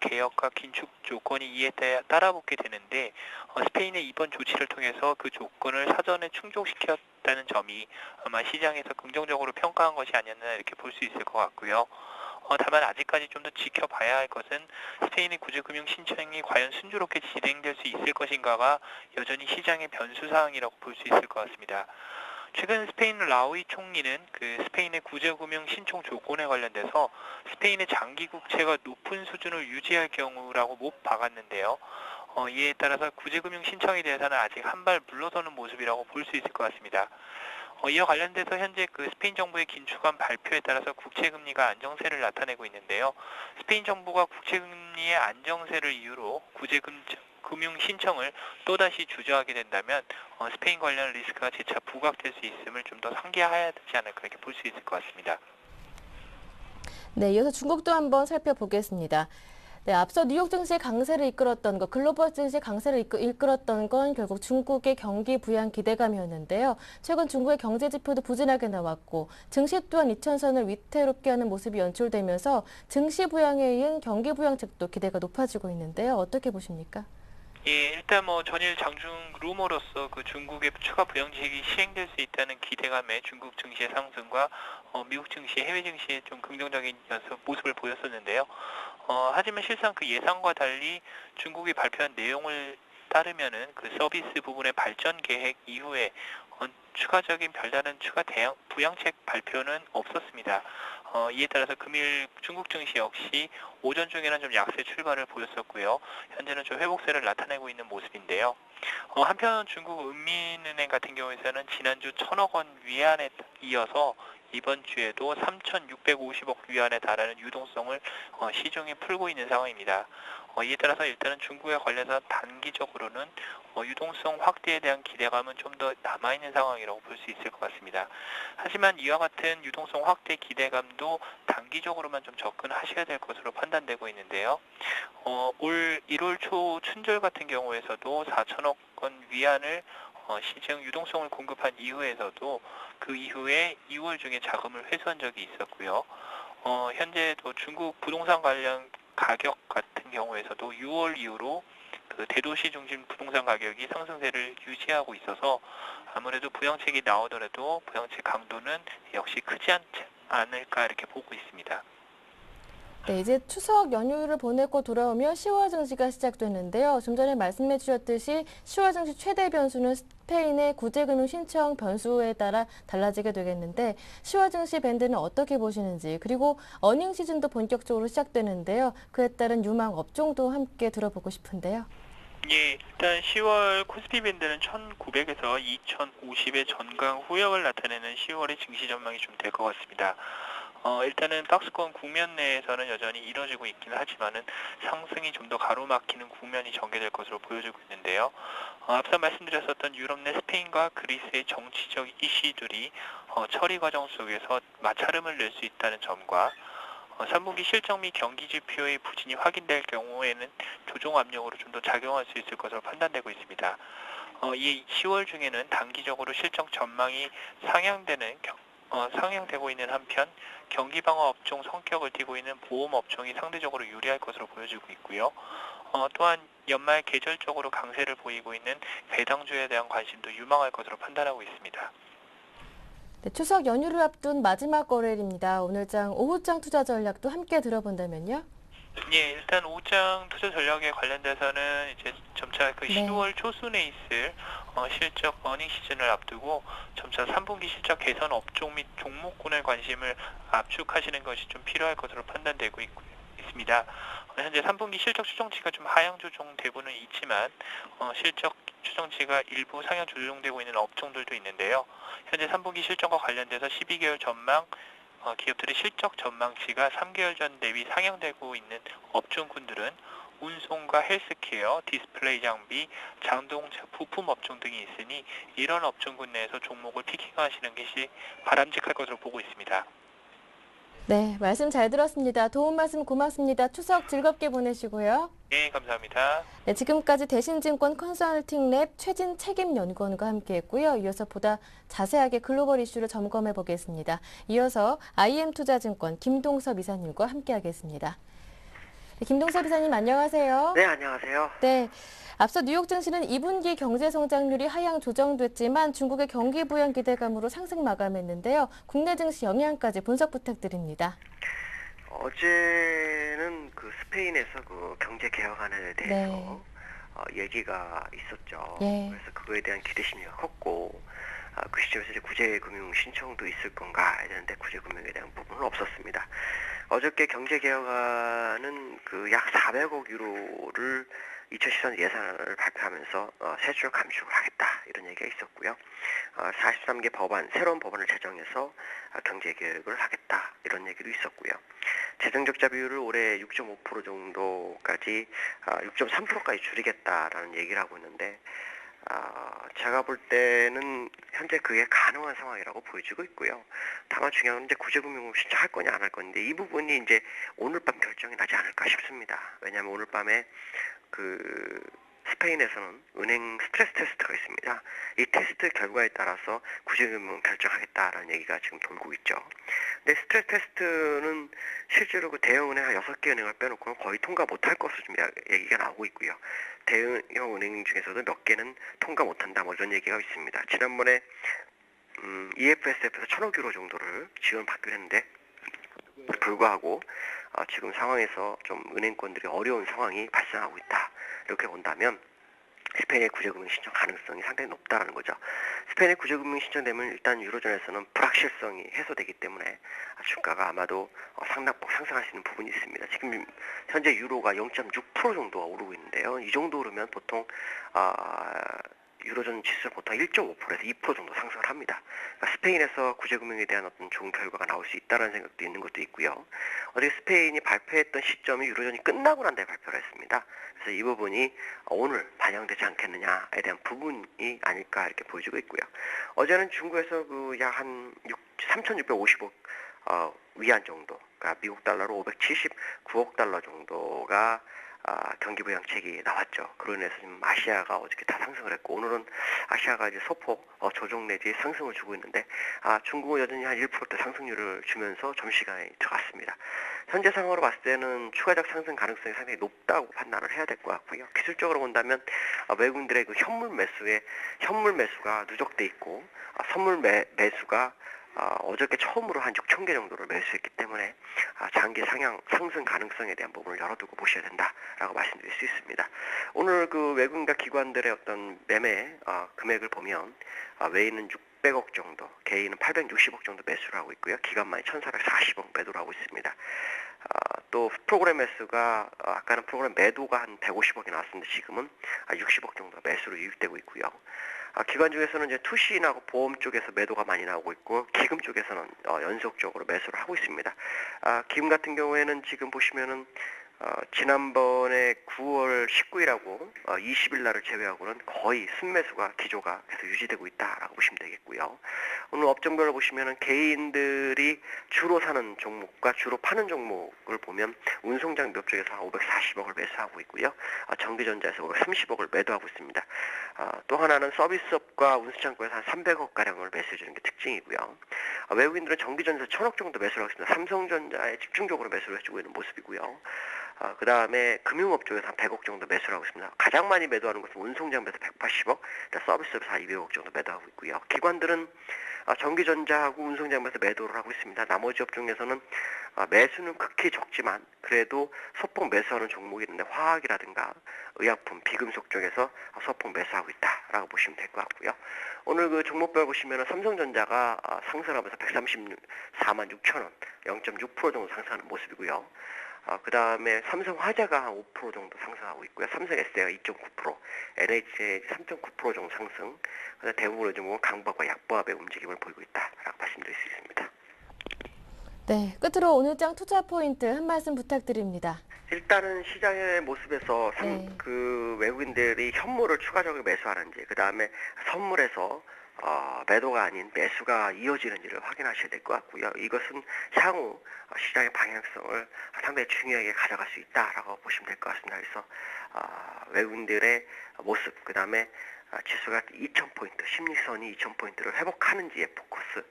개혁과 긴축 조건이 이에 따라붙게 되는데 스페인의 이번 조치를 통해서 그 조건을 사전에 충족시켰다는 점이 아마 시장에서 긍정적으로 평가한 것이 아니었나 이렇게 볼 수 있을 것 같고요. 다만 아직까지 좀 더 지켜봐야 할 것은 스페인의 구제금융 신청이 과연 순조롭게 진행될 수 있을 것인가가 여전히 시장의 변수사항이라고 볼 수 있을 것 같습니다. 최근 스페인 라우이 총리는 그 스페인의 구제금융 신청 조건에 관련돼서 스페인의 장기 국채가 높은 수준을 유지할 경우라고 못 박았는데요. 이에 따라서 구제금융 신청에 대해서는 아직 한 발 물러서는 모습이라고 볼 수 있을 것 같습니다. 이와 관련돼서 현재 그 스페인 정부의 긴축한 발표에 따라서 국채금리가 안정세를 나타내고 있는데요. 스페인 정부가 국채금리의 안정세를 이유로 구제금융 신청을 또다시 주저하게 된다면 스페인 관련 리스크가 재차 부각될 수 있음을 좀 더 상기해야 되지 않을까 이렇게 볼 수 있을 것 같습니다. 네, 이어서 중국도 한번 살펴보겠습니다. 네, 앞서 뉴욕 증시의 강세를 이끌었던 것, 글로벌 증시의 강세를 이끌었던 건 결국 중국의 경기 부양 기대감이었는데요. 최근 중국의 경제 지표도 부진하게 나왔고 증시 또한 2천선을 위태롭게 하는 모습이 연출되면서 증시 부양에 이은 경기 부양책도 기대가 높아지고 있는데요. 어떻게 보십니까? 예, 일단 전일 장중 루머로서 그 중국의 추가 부양책이 시행될 수 있다는 기대감에 중국 증시의 상승과 미국 증시, 해외 증시에 좀 긍정적인 모습을 보였었는데요. 하지만 실상 그 예상과 달리 중국이 발표한 내용을 따르면은 그 서비스 부분의 발전 계획 이후에 추가적인 별다른 부양책 발표는 없었습니다. 이에 따라서 금일 중국 증시 역시 오전 중에는 좀 약세 출발을 보였었고요. 현재는 좀 회복세를 나타내고 있는 모습인데요. 한편 중국 은민은행 같은 경우에는 지난주 1,000억 원 위안에 이어서 이번 주에도 3,650억 위안에 달하는 유동성을 시중에 풀고 있는 상황입니다. 이에 따라서 일단은 중국에 관련해서 단기적으로는 유동성 확대에 대한 기대감은 좀 더 남아있는 상황이라고 볼 수 있을 것 같습니다. 하지만 이와 같은 유동성 확대 기대감도 단기적으로만 좀 접근하셔야 될 것으로 판단되고 있는데요. 올 1월 초 춘절 같은 경우에서도 4천억 원 위안을 시중 유동성을 공급한 이후에서도 그 이후에 2월 중에 자금을 회수한 적이 있었고요. 현재도 중국 부동산 관련 가격 같은 경우에서도 6월 이후로 그 대도시 중심 부동산 가격이 상승세를 유지하고 있어서 아무래도 부양책이 나오더라도 부양책 강도는 역시 크지 않을까 이렇게 보고 있습니다. 네, 이제 추석 연휴를 보내고 돌아오면 10월 증시가 시작되는데요. 좀 전에 말씀해 주셨듯이 10월 증시 최대 변수는 스페인의 구제금융 신청 변수에 따라 달라지게 되겠는데 10월 증시 밴드는 어떻게 보시는지 그리고 어닝 시즌도 본격적으로 시작되는데요. 그에 따른 유망 업종도 함께 들어보고 싶은데요. 예, 일단 10월 코스피 밴드는 1900에서 2050의 전강 후역을 나타내는 10월의 증시 전망이 좀 될 것 같습니다. 일단은 박스권 국면 내에서는 여전히 이뤄지고 있긴 하지만은 상승이 좀 더 가로막히는 국면이 전개될 것으로 보여지고 있는데요. 앞서 말씀드렸었던 유럽 내 스페인과 그리스의 정치적 이슈들이 처리 과정 속에서 마찰음을 낼 수 있다는 점과 3분기 실적 및 경기 지표의 부진이 확인될 경우에는 조정 압력으로 좀 더 작용할 수 있을 것으로 판단되고 있습니다. 이 10월 중에는 단기적으로 실적 전망이 상향되고 있는 한편 경기 방어 업종 성격을 띠고 있는 보험 업종이 상대적으로 유리할 것으로 보여지고 있고요. 또한 연말 계절적으로 강세를 보이고 있는 배당주에 대한 관심도 유망할 것으로 판단하고 있습니다. 네, 추석 연휴를 앞둔 마지막 거래일입니다. 오늘장 오후장 투자 전략도 함께 들어본다면요. 예, 일단 오후장 투자 전략에 관련돼서는 이제 점차 그 네. 10월 초순에 있을 실적 어닝 시즌을 앞두고 점차 3분기 실적 개선 업종 및 종목군의 관심을 압축하시는 것이 좀 필요할 것으로 판단되고 있습니다. 현재 3분기 실적 추정치가 좀 하향 조정되고는 있지만 실적 추정치가 일부 상향 조정되고 있는 업종들도 있는데요. 현재 3분기 실적과 관련돼서 12개월 전망 기업들의 실적 전망치가 3개월 전 대비 상향되고 있는 업종군들은 운송과 헬스케어, 디스플레이 장비, 자동차 부품 업종 등이 있으니 이런 업종군 내에서 종목을 피킹하시는 것이 바람직할 것으로 보고 있습니다. 네, 말씀 잘 들었습니다. 도움 말씀 고맙습니다. 추석 즐겁게 보내시고요. 네, 감사합니다. 네, 지금까지 대신증권 컨설팅랩 최진 책임연구원과 함께했고요. 이어서 보다 자세하게 글로벌 이슈를 점검해 보겠습니다. 이어서 IM투자증권 김동섭 이사님과 함께하겠습니다. 네, 김동섭 이사님 안녕하세요. 네, 안녕하세요. 네, 앞서 뉴욕 증시는 2분기 경제 성장률이 하향 조정됐지만 중국의 경기 부양 기대감으로 상승 마감했는데요. 국내 증시 영향까지 분석 부탁드립니다. 어제는 그 스페인에서 그 경제 개혁안에 대해서 네. 얘기가 있었죠. 예. 그래서 그거에 대한 기대 심리가 컸고 그 시점에서 이제 구제금융 신청도 있을 건가 이랬는데 구제금융에 대한 부분은 없었습니다. 어저께 경제 개혁안은 그 약 400억 유로를 2014년 예산을 발표하면서 세출 감축을 하겠다 이런 얘기가 있었고요. 43개 법안, 새로운 법안을 제정해서 경제 개혁을 하겠다 이런 얘기도 있었고요. 재정 적자 비율을 올해 6.5% 정도까지 6.3%까지 줄이겠다라는 얘기를 하고 있는데 제가 볼 때는 현재 그게 가능한 상황이라고 보여지고 있고요. 다만 중요한 건 이제 구제금융을 신청할 거냐 안 할 건데 이 부분이 이제 오늘 밤 결정이 나지 않을까 싶습니다. 왜냐하면 오늘 밤에 그 스페인에서는 은행 스트레스 테스트가 있습니다. 이 테스트 결과에 따라서 구제금융 결정하겠다라는 얘기가 지금 돌고 있죠. 근데 스트레스 테스트는 실제로 그 대형 은행 한 6개 은행을 빼놓고는 거의 통과 못할 것으로 지금 얘기가 나오고 있고요. 대형 은행 중에서도 몇 개는 통과 못한다 뭐 이런 얘기가 있습니다. 지난번에 EFSF에서 1,000억 유로 정도를 지원받기로 했는데 불구하고 지금 상황에서 좀 은행권들이 어려운 상황이 발생하고 있다. 이렇게 본다면 스페인의 구제금융 신청 가능성이 상당히 높다는 거죠. 스페인의 구제금융 신청되면 일단 유로존에서는 불확실성이 해소되기 때문에 주가가 아마도 상당폭 상승할 수 있는 부분이 있습니다. 지금 현재 유로가 0.6% 정도가 오르고 있는데요. 이 정도 오르면 보통 유로존 지수는 보통 1.5%에서 2% 정도 상승을 합니다. 그러니까 스페인에서 구제금융에 대한 어떤 좋은 결과가 나올 수 있다는 생각도 있는 것도 있고요. 어제 스페인이 발표했던 시점이 유로존이 끝나고 난 뒤에 발표를 했습니다. 그래서 이 부분이 오늘 반영되지 않겠느냐에 대한 부분이 아닐까 이렇게 보여지고 있고요. 어제는 중국에서 그 약 한 3,650억 위안 정도, 그러니까 미국 달러로 579억 달러 정도가 경기 부양책이 나왔죠. 그로 인해서 지금 아시아가 어저께 다 상승을 했고 오늘은 아시아가 이제 소폭 조정 내지 상승을 주고 있는데 중국은 여전히 한 1%대 상승률을 주면서 점심시간에 들어갔습니다. 현재 상황으로 봤을 때는 추가적 상승 가능성이 상당히 높다고 판단을 해야 될 것 같고요. 기술적으로 본다면 외국인들의 그 현물 매수가 누적돼 있고 선물 매수가 어저께 처음으로 한 6,000개 정도를 매수했기 때문에 장기 상승 가능성에 대한 부분을 열어두고 보셔야 된다라고 말씀드릴 수 있습니다. 오늘 그 외국인과 기관들의 어떤 매매 금액을 보면 외인은 600억 정도, 개인은 860억 정도 매수를 하고 있고요. 기관만이 1,440억 매도를 하고 있습니다. 또 프로그램 매수가 아까는 프로그램 매도가 한 150억이 나왔었는데 지금은 60억 정도 매수로 유입되고 있고요. 기관 중에서는 이제 투신하고 보험 쪽에서 매도가 많이 나오고 있고 기금 쪽에서는 연속적으로 매수를 하고 있습니다. 기금 같은 경우에는 지금 보시면은 지난번에 9월 19일하고 20일 날을 제외하고는 거의 순매수가 기조가 계속 유지되고 있다라고 보시면 되겠고요. 오늘 업종별로 보시면은 개인들이 주로 사는 종목과 주로 파는 종목을 보면 운송장비 쪽에서 한 540억을 매수하고 있고요. 전기전자에서 530억을 매도하고 있습니다. 또 하나는 서비스업과 운수창고에서 한 300억 가량을 매수해주는 게 특징이고요. 외국인들은 전기전자 1,000억 정도 매수를 하고 있습니다. 삼성전자에 집중적으로 매수를 해주고 있는 모습이고요. 그 다음에 금융업 쪽에서 한 100억 정도 매수를 하고 있습니다. 가장 많이 매도하는 것은 운송장비에서 180억, 서비스업에서 한 200억 정도 매도하고 있고요. 기관들은 전기전자하고 운송장비에서 매도를 하고 있습니다. 나머지 업종에서는 매수는 극히 적지만 그래도 소폭 매수하는 종목이 있는데 화학이라든가 의약품, 비금속 쪽에서 소폭 매수하고 있다라고 보시면 될 것 같고요. 오늘 그 종목별 보시면 삼성전자가 상승하면서 134만 6천 원, 0.6% 정도 상승하는 모습이고요. 그 다음에 삼성화재가 한 5% 정도 상승하고 있고요. 삼성SDI가 2.9%, NH의 3.9% 정도 상승, 대부분의 종목은 강보합과 약보합의 움직임을 보이고 있다라고 말씀드릴 수 있습니다. 네, 끝으로 오늘장 투자 포인트 한 말씀 부탁드립니다. 일단은 시장의 모습에서 네. 그 외국인들이 현물을 추가적으로 매수하는지, 그 다음에 선물에서 매도가 아닌 매수가 이어지는지를 확인하셔야 될 것 같고요. 이것은 향후 시장의 방향성을 상당히 중요하게 가져갈 수 있다라고 보시면 될 것 같습니다. 그래서 외국인들의 모습, 그 다음에 지수가 2000포인트, 심리선이 2000포인트를 회복하는지에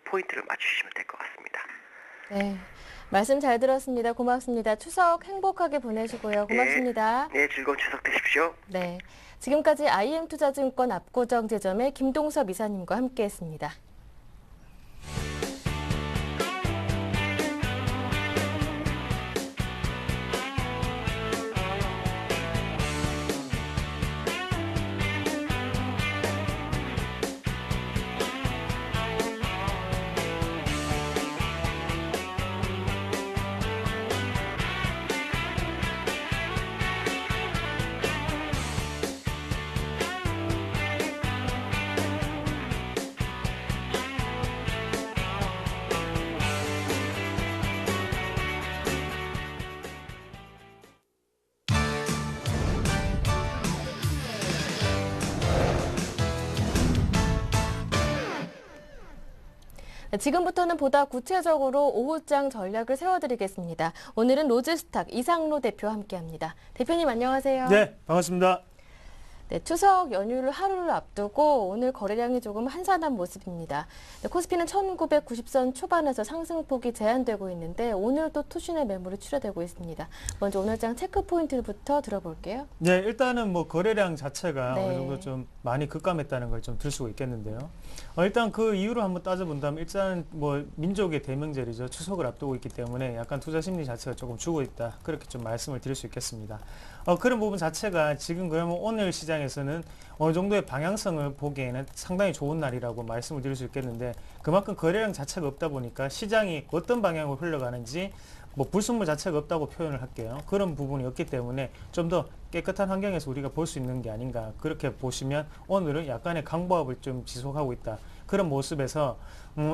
포인트를 맞추시면 될 것 같습니다. 네, 말씀 잘 들었습니다. 고맙습니다. 추석 행복하게 보내시고요. 고맙습니다. 네, 즐거운 추석 되십시오. 네, 지금까지 IM투자증권 압구정제점의 김동섭 이사님과 함께했습니다. 지금부터는 보다 구체적으로 오후장 전략을 세워드리겠습니다. 오늘은 로즈스탁 이상로 대표와 함께합니다. 대표님 안녕하세요. 네, 반갑습니다. 네, 추석 연휴를 하루를 앞두고 오늘 거래량이 조금 한산한 모습입니다. 네, 코스피는 1990선 초반에서 상승폭이 제한되고 있는데 오늘도 투신의 매물이 출하되고 있습니다. 먼저 오늘장 체크 포인트부터 들어볼게요. 네, 일단은 뭐 거래량 자체가 네. 어느 정도 좀 많이 급감했다는 걸 좀 들 수가 있겠는데요. 일단 그 이유를 한번 따져본다면 일단 뭐 민족의 대명절이죠. 추석을 앞두고 있기 때문에 약간 투자 심리 자체가 조금 죽어 있다. 그렇게 좀 말씀을 드릴 수 있겠습니다. 그런 부분 자체가 지금 그러면 오늘 시장에서는 어느 정도의 방향성을 보기에는 상당히 좋은 날이라고 말씀을 드릴 수 있겠는데 그만큼 거래량 자체가 없다 보니까 시장이 어떤 방향으로 흘러가는지 뭐 불순물 자체가 없다고 표현을 할게요. 그런 부분이 없기 때문에 좀 더 깨끗한 환경에서 우리가 볼 수 있는 게 아닌가 그렇게 보시면 오늘은 약간의 강보합을 좀 지속하고 있다. 그런 모습에서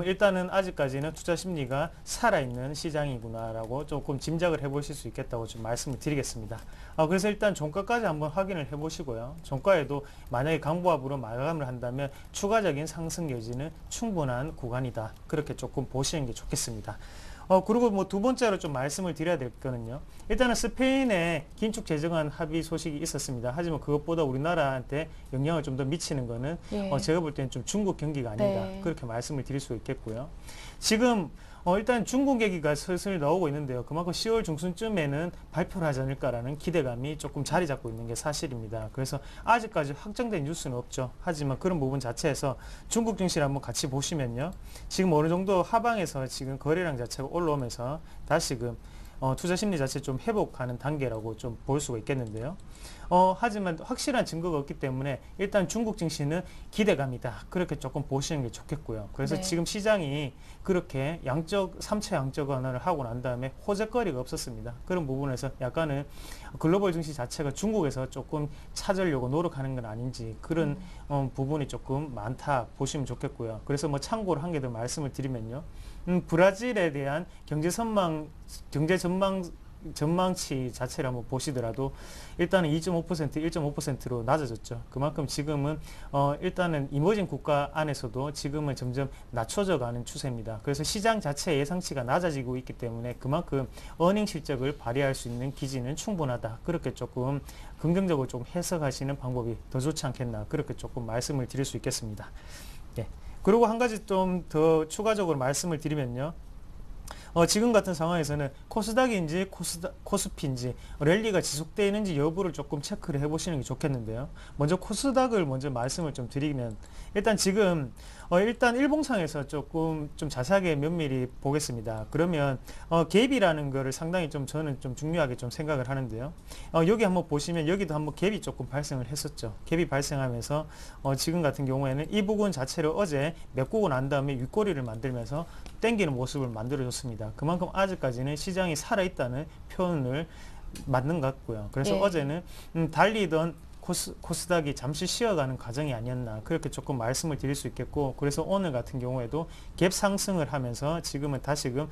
일단은 아직까지는 투자 심리가 살아있는 시장이구나라고 조금 짐작을 해보실 수 있겠다고 좀 말씀을 드리겠습니다. 그래서 일단 종가까지 한번 확인을 해보시고요. 종가에도 만약에 강보합으로 마감을 한다면 추가적인 상승 여지는 충분한 구간이다. 그렇게 조금 보시는 게 좋겠습니다. 그리고 뭐 두 번째로 좀 말씀을 드려야 될 거는요. 일단은 스페인의 긴축 재정안 합의 소식이 있었습니다. 하지만 그것보다 우리나라한테 영향을 좀 더 미치는 거는 예. 제가 볼 때는 좀 중국 경기가 아닌가 네. 그렇게 말씀을 드릴 수 있겠고요. 지금 일단 중국 얘기가 슬슬 나오고 있는데요. 그만큼 10월 중순쯤에는 발표를 하지 않을까라는 기대감이 조금 자리 잡고 있는 게 사실입니다. 그래서 아직까지 확정된 뉴스는 없죠. 하지만 그런 부분 자체에서 중국 증시를 한번 같이 보시면요. 지금 어느 정도 하방에서 지금 거래량 자체가 올라오면서 다시금 투자 심리 자체 좀 회복하는 단계라고 좀 볼 수가 있겠는데요. 하지만 확실한 증거가 없기 때문에 일단 중국 증시는 기대감이다. 그렇게 조금 보시는 게 좋겠고요. 그래서 네. 지금 시장이 그렇게 3차 양적 완화를 하고 난 다음에 호재거리가 없었습니다. 그런 부분에서 약간은 글로벌 증시 자체가 중국에서 조금 찾으려고 노력하는 건 아닌지 그런 부분이 조금 많다 보시면 좋겠고요. 그래서 뭐 참고로 한 개 더 말씀을 드리면요. 브라질에 대한 경제 전망치 자체를 한번 보시더라도 일단은 2.5%, 1.5%로 낮아졌죠. 그만큼 지금은 일단은 이머징 국가 안에서도 지금은 점점 낮춰져 가는 추세입니다. 그래서 시장 자체 예상치가 낮아지고 있기 때문에 그만큼 어닝 실적을 발휘할 수 있는 기지는 충분하다. 그렇게 조금 긍정적으로 좀 해석하시는 방법이 더 좋지 않겠나 그렇게 조금 말씀을 드릴 수 있겠습니다. 네. 그리고 한 가지 좀 더 추가적으로 말씀을 드리면요. 지금 같은 상황에서는 코스닥인지 코스피인지 랠리가 지속되는지 여부를 조금 체크를 해보시는 게 좋겠는데요. 먼저 코스닥을 먼저 말씀을 좀 드리면 일단 지금 일단 일봉상에서 조금 좀 자세하게 면밀히 보겠습니다. 그러면 갭이라는 거를 상당히 좀 저는 좀 중요하게 좀 생각을 하는데요. 여기 한번 보시면 여기도 한번 갭이 조금 발생을 했었죠. 갭이 발생하면서 지금 같은 경우에는 이 부분 자체를 어제 메꾸고 난 다음에 윗꼬리를 만들면서 땡기는 모습을 만들어줬습니다. 그만큼 아직까지는 시장이 살아있다는 표현을 맞는 것 같고요. 그래서 예. 어제는 달리던 코스닥이 잠시 쉬어가는 과정이 아니었나 그렇게 조금 말씀을 드릴 수 있겠고, 그래서 오늘 같은 경우에도 갭 상승을 하면서 지금은 다시금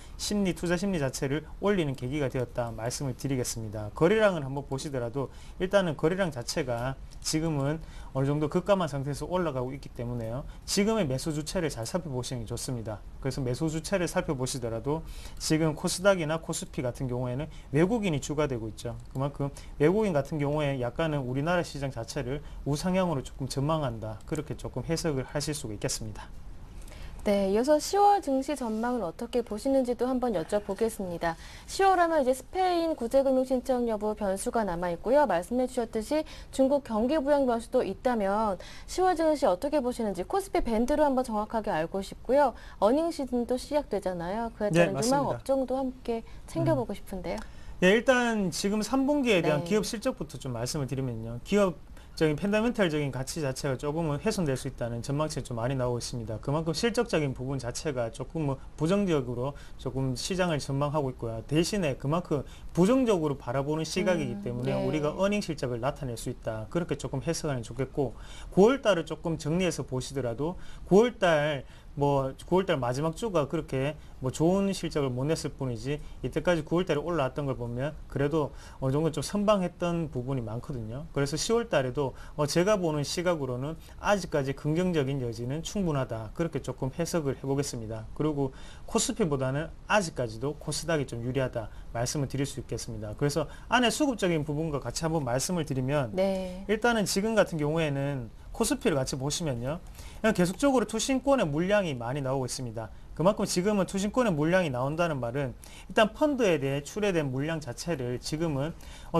투자 심리 자체를 올리는 계기가 되었다 말씀을 드리겠습니다. 거래량을 한번 보시더라도 일단은 거래량 자체가 지금은 어느 정도 급감한 상태에서 올라가고 있기 때문에요. 지금의 매수 주체를 잘 살펴보시는 게 좋습니다. 그래서 매수 주체를 살펴보시더라도 지금 코스닥이나 코스피 같은 경우에는 외국인이 주가되고 있죠. 그만큼 외국인 같은 경우에 약간은 우리나라 시장 자체를 우상향으로 조금 전망한다, 그렇게 조금 해석을 하실 수가 있겠습니다. 네, 이어서 10월 증시 전망을 어떻게 보시는지도 한번 여쭤보겠습니다. 10월 하면 이제 스페인 구제금융 신청 여부 변수가 남아 있고요. 말씀해 주셨듯이 중국 경기 부양 변수도 있다면 10월 증시 어떻게 보시는지 코스피 밴드로 한번 정확하게 알고 싶고요. 어닝 시즌도 시작되잖아요. 그에 따른 맞습니다. 유망 업종도 함께 챙겨보고 싶은데요. 네, 일단 지금 3분기에 대한 네. 기업 실적부터 좀 말씀을 드리면요. 기업적인 펀더멘털적인 가치 자체가 조금은 훼손될 수 있다는 전망치가 좀 많이 나오고 있습니다. 그만큼 실적적인 부분 자체가 조금 부정적으로 조금 시장을 전망하고 있고요. 대신에 그만큼 부정적으로 바라보는 시각이기 때문에 네. 우리가 어닝 실적을 나타낼 수 있다, 그렇게 조금 해석하는 게 좋겠고, 9월달을 조금 정리해서 보시더라도 9월달 마지막 주가 그렇게 좋은 실적을 못 냈을 뿐이지, 이때까지 9월달에 올라왔던 걸 보면 그래도 어느 정도 좀 선방했던 부분이 많거든요. 그래서 10월달에도 제가 보는 시각으로는 아직까지 긍정적인 여지는 충분하다, 그렇게 조금 해석을 해보겠습니다. 그리고 코스피보다는 아직까지도 코스닥이 좀 유리하다 말씀을 드릴 수 있겠습니다. 그래서 안에 수급적인 부분과 같이 한번 말씀을 드리면, 네. 일단은 지금 같은 경우에는 코스피를 같이 보시면요, 계속적으로 투신권의 물량이 많이 나오고 있습니다. 그만큼 지금은 투신권의 물량이 나온다는 말은 일단 펀드에 대해 출회된 물량 자체를 지금은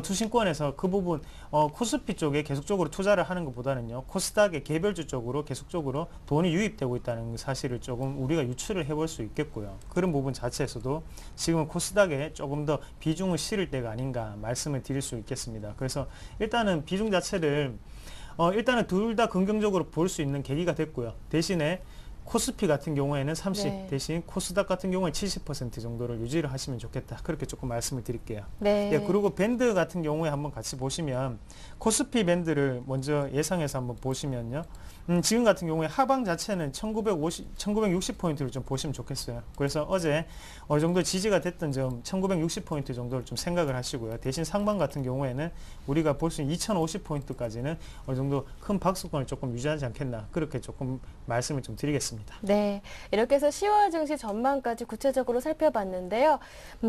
투신권에서 그 부분 코스피 쪽에 계속적으로 투자를 하는 것보다는요, 코스닥의 개별주 쪽으로 계속적으로 돈이 유입되고 있다는 사실을 조금 우리가 유추를 해볼 수 있겠고요. 그런 부분 자체에서도 지금은 코스닥에 조금 더 비중을 실을 때가 아닌가 말씀을 드릴 수 있겠습니다. 그래서 일단은 비중 자체를 일단은 둘 다 긍정적으로 볼 수 있는 계기가 됐고요. 대신에 코스피 같은 경우에는 30, 네. 대신 코스닥 같은 경우에 70% 정도를 유지를 하시면 좋겠다, 그렇게 조금 말씀을 드릴게요. 네. 그리고 밴드 같은 경우에 한번 같이 보시면, 코스피 밴드를 먼저 예상해서 한번 보시면요, 지금 같은 경우에 하방 자체는 1960포인트를 좀 보시면 좋겠어요. 그래서 어제 어느 정도 지지가 됐던 점 1960포인트 정도를 좀 생각을 하시고요. 대신 상방 같은 경우에는 우리가 볼 수 있는 2050포인트까지는 어느 정도 큰 박스권을 조금 유지하지 않겠나, 그렇게 조금 말씀을 좀 드리겠습니다. 네, 이렇게 해서 10월 증시 전망까지 구체적으로 살펴봤는데요.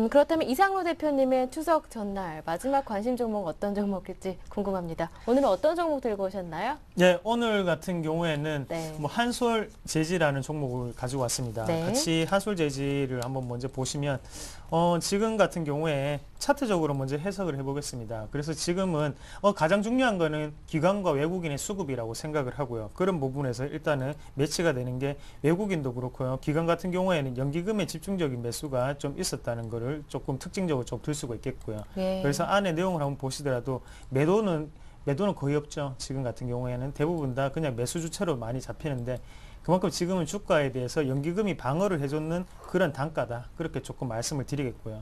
그렇다면 이상로 대표님의 추석 전날 마지막 관심 종목 어떤 종목일지 궁금합니다. 오늘은 어떤 종목 들고 오셨나요? 네, 오늘 같은 경우에는 네. 한솔 재지라는 종목을 가지고 왔습니다. 네. 같이 한솔 재지를 한번 먼저 보시면, 지금 같은 경우에 차트적으로 먼저 해석을 해보겠습니다. 그래서 지금은 가장 중요한 거는 기관과 외국인의 수급이라고 생각을 하고요. 그런 부분에서 일단은 매치가 되는 게 외국인도 그렇고요. 기관 같은 경우에는 연기금의 집중적인 매수가 좀 있었다는 거를 조금 특징적으로 좀 들 수가 있겠고요. 예. 그래서 안에 내용을 한번 보시더라도 매도는 거의 없죠. 지금 같은 경우에는 대부분 다 그냥 매수 주체로 많이 잡히는데, 그만큼 지금은 주가에 대해서 연기금이 방어를 해줬는 그런 단가다, 그렇게 조금 말씀을 드리겠고요.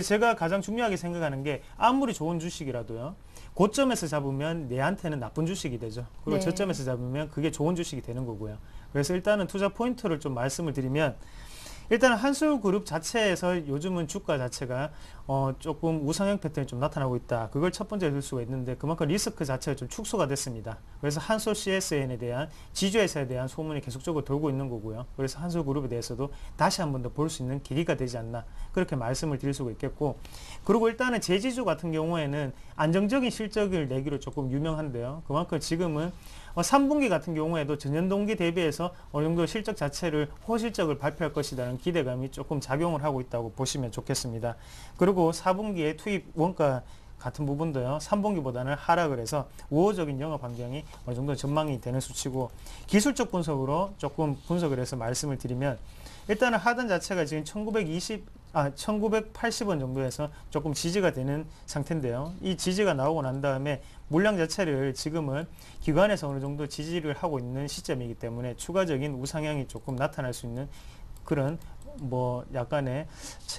제가 가장 중요하게 생각하는 게, 아무리 좋은 주식이라도요, 고점에서 잡으면 내한테는 나쁜 주식이 되죠. 그리고 네. 저점에서 잡으면 그게 좋은 주식이 되는 거고요. 그래서 일단은 투자 포인트를 좀 말씀을 드리면, 일단은 한솔그룹 자체에서 요즘은 주가 자체가 조금 우상향 패턴이 좀 나타나고 있다. 그걸 첫 번째로 들 수가 있는데, 그만큼 리스크 자체가 좀 축소가 됐습니다. 그래서 한솔 CSN에 대한 지주회사에 대한 소문이 계속적으로 돌고 있는 거고요. 그래서 한솔그룹에 대해서도 다시 한 번 더 볼 수 있는 계기가 되지 않나, 그렇게 말씀을 드릴 수가 있겠고, 그리고 일단은 제지주 같은 경우에는 안정적인 실적을 내기로 조금 유명한데요. 그만큼 지금은 3분기 같은 경우에도 전년 동기 대비해서 어느 정도 실적 자체를 호실적을 발표할 것이라는 기대감이 조금 작용을 하고 있다고 보시면 좋겠습니다. 그리고 4분기에 투입 원가 같은 부분도요, 3분기보다는 하락을 해서 우호적인 영업 환경이 어느 정도 전망이 되는 수치고, 기술적 분석으로 조금 분석을 해서 말씀을 드리면, 일단은 하단 자체가 지금 1980원 정도에서 조금 지지가 되는 상태인데요. 이 지지가 나오고 난 다음에 물량 자체를 지금은 기관에서 어느 정도 지지를 하고 있는 시점이기 때문에 추가적인 우상향이 조금 나타날 수 있는 그런 뭐 약간의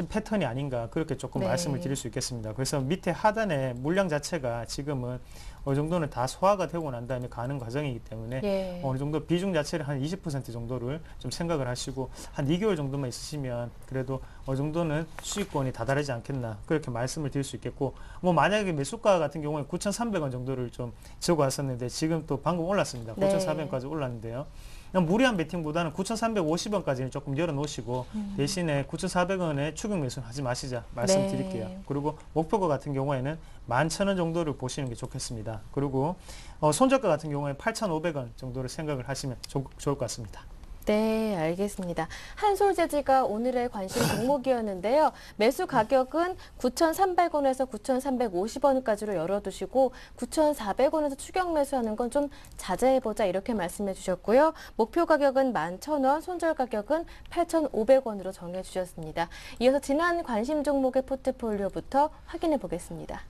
패턴이 아닌가 그렇게 조금 네. 말씀을 드릴 수 있겠습니다. 그래서 밑에 하단에 물량 자체가 지금은 어느 정도는 다 소화가 되고 난 다음에 가는 과정이기 때문에 예. 어느 정도 비중 자체를 한 20% 정도를 좀 생각을 하시고 한 2개월 정도만 있으시면 그래도 어느 정도는 수익권이 다다르지 않겠나 그렇게 말씀을 드릴 수 있겠고, 뭐 만약에 매수가 같은 경우에 9,300원 정도를 좀 적어 왔었는데 지금 또 방금 올랐습니다. 네. 9,400원까지 올랐는데요. 무리한 베팅보다는 9,350원까지는 조금 열어놓으시고 대신에 9,400원에 추격 매수는 하지 마시자 말씀드릴게요. 네. 그리고 목표가 같은 경우에는 11,000원 정도를 보시는 게 좋겠습니다. 그리고 손절가 같은 경우에 8,500원 정도를 생각을 하시면 좋을 것 같습니다. 네, 알겠습니다. 한솔재지가 오늘의 관심 종목이었는데요. 매수 가격은 9,300원에서 9,350원까지로 열어두시고 9,400원에서 추격 매수하는 건 좀 자제해보자 이렇게 말씀해 주셨고요. 목표 가격은 11,000원, 손절 가격은 8,500원으로 정해 주셨습니다. 이어서 지난 관심 종목의 포트폴리오부터 확인해 보겠습니다.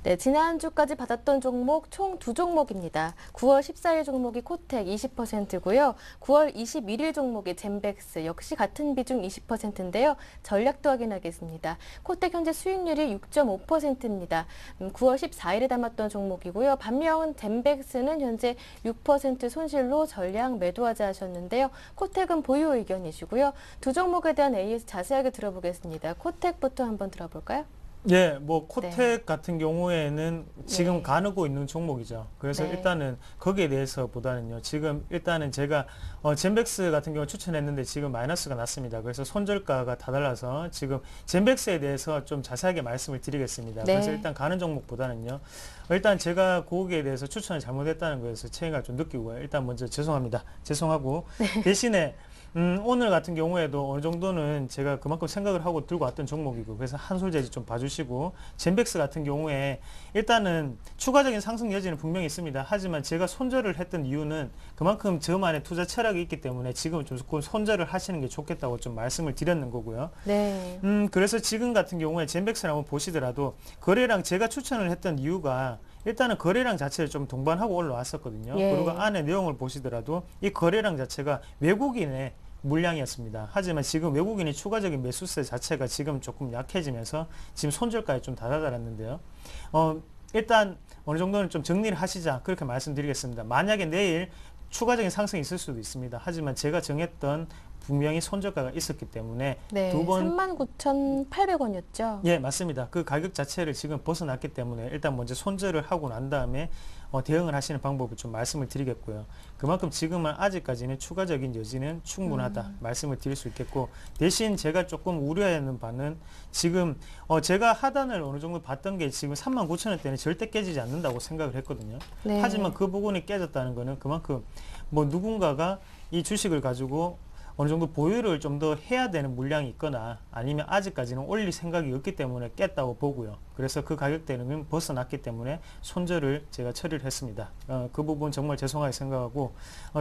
네, 지난주까지 받았던 종목 총 2종목입니다. 9월 14일 종목이 코텍 20%고요. 9월 21일 종목이 젠백스 역시 같은 비중 20%인데요. 전략도 확인하겠습니다. 코텍 현재 수익률이 6.5%입니다. 9월 14일에 담았던 종목이고요. 반면 젠백스는 현재 6% 손실로 전량 매도하자 하셨는데요. 코텍은 보유 의견이시고요. 두 종목에 대한 AS 자세하게 들어보겠습니다. 코텍부터 한번 들어볼까요? 예, 뭐 코텍 네. 같은 경우에는 지금 네. 가누고 있는 종목이죠. 그래서 네. 일단은 거기에 대해서보다는요. 지금 일단은 제가 젠백스 같은 경우 추천했는데 지금 마이너스가 났습니다. 그래서 손절가가 다 달라서 지금 젠백스에 대해서 좀 자세하게 말씀을 드리겠습니다. 네. 그래서 일단 가는 종목보다는요. 일단 제가 거기에 대해서 추천을 잘못했다는 거에서 책임을 좀 느끼고요. 일단 먼저 죄송합니다. 죄송하고 대신에 오늘 같은 경우에도 어느 정도는 제가 그만큼 생각을 하고 들고 왔던 종목이고, 그래서 한솔재지 좀 봐주시고, 젠백스 같은 경우에 일단은 추가적인 상승 여지는 분명히 있습니다. 하지만 제가 손절을 했던 이유는 그만큼 저만의 투자 철학이 있기 때문에 지금은 조금 손절을 하시는 게 좋겠다고 좀 말씀을 드렸는 거고요. 네. 그래서 지금 같은 경우에 젠백스를 한번 보시더라도 거래량 제가 추천을 했던 이유가 일단은 거래량 자체를 좀 동반하고 올라왔었거든요. 예. 그리고 안에 내용을 보시더라도 이 거래량 자체가 외국인의 물량이었습니다. 하지만 지금 외국인의 추가적인 매수세 자체가 지금 조금 약해지면서 지금 손절까지 좀 다다랐는데요. 일단 어느 정도는 좀 정리를 하시자 그렇게 말씀드리겠습니다. 만약에 내일 추가적인 상승이 있을 수도 있습니다. 하지만 제가 정했던 분명히 손절가가 있었기 때문에 네, 두 번 39,800원이었죠. 예, 맞습니다. 그 가격 자체를 지금 벗어났기 때문에 일단 먼저 손절을 하고 난 다음에 대응을 하시는 방법을 좀 말씀을 드리겠고요. 그만큼 지금은 아직까지는 추가적인 여지는 충분하다 말씀을 드릴 수 있겠고, 대신 제가 조금 우려하는 바는 지금 제가 하단을 어느 정도 봤던 게 지금 39,000원대는 절대 깨지지 않는다고 생각을 했거든요. 네. 하지만 그 부분이 깨졌다는 거는 그만큼 뭐 누군가가 이 주식을 가지고 어느 정도 보유를 좀 더 해야 되는 물량이 있거나 아니면 아직까지는 올릴 생각이 없기 때문에 깼다고 보고요. 그래서 그 가격대는 벗어났기 때문에 손절을 제가 처리를 했습니다. 그 부분 정말 죄송하게 생각하고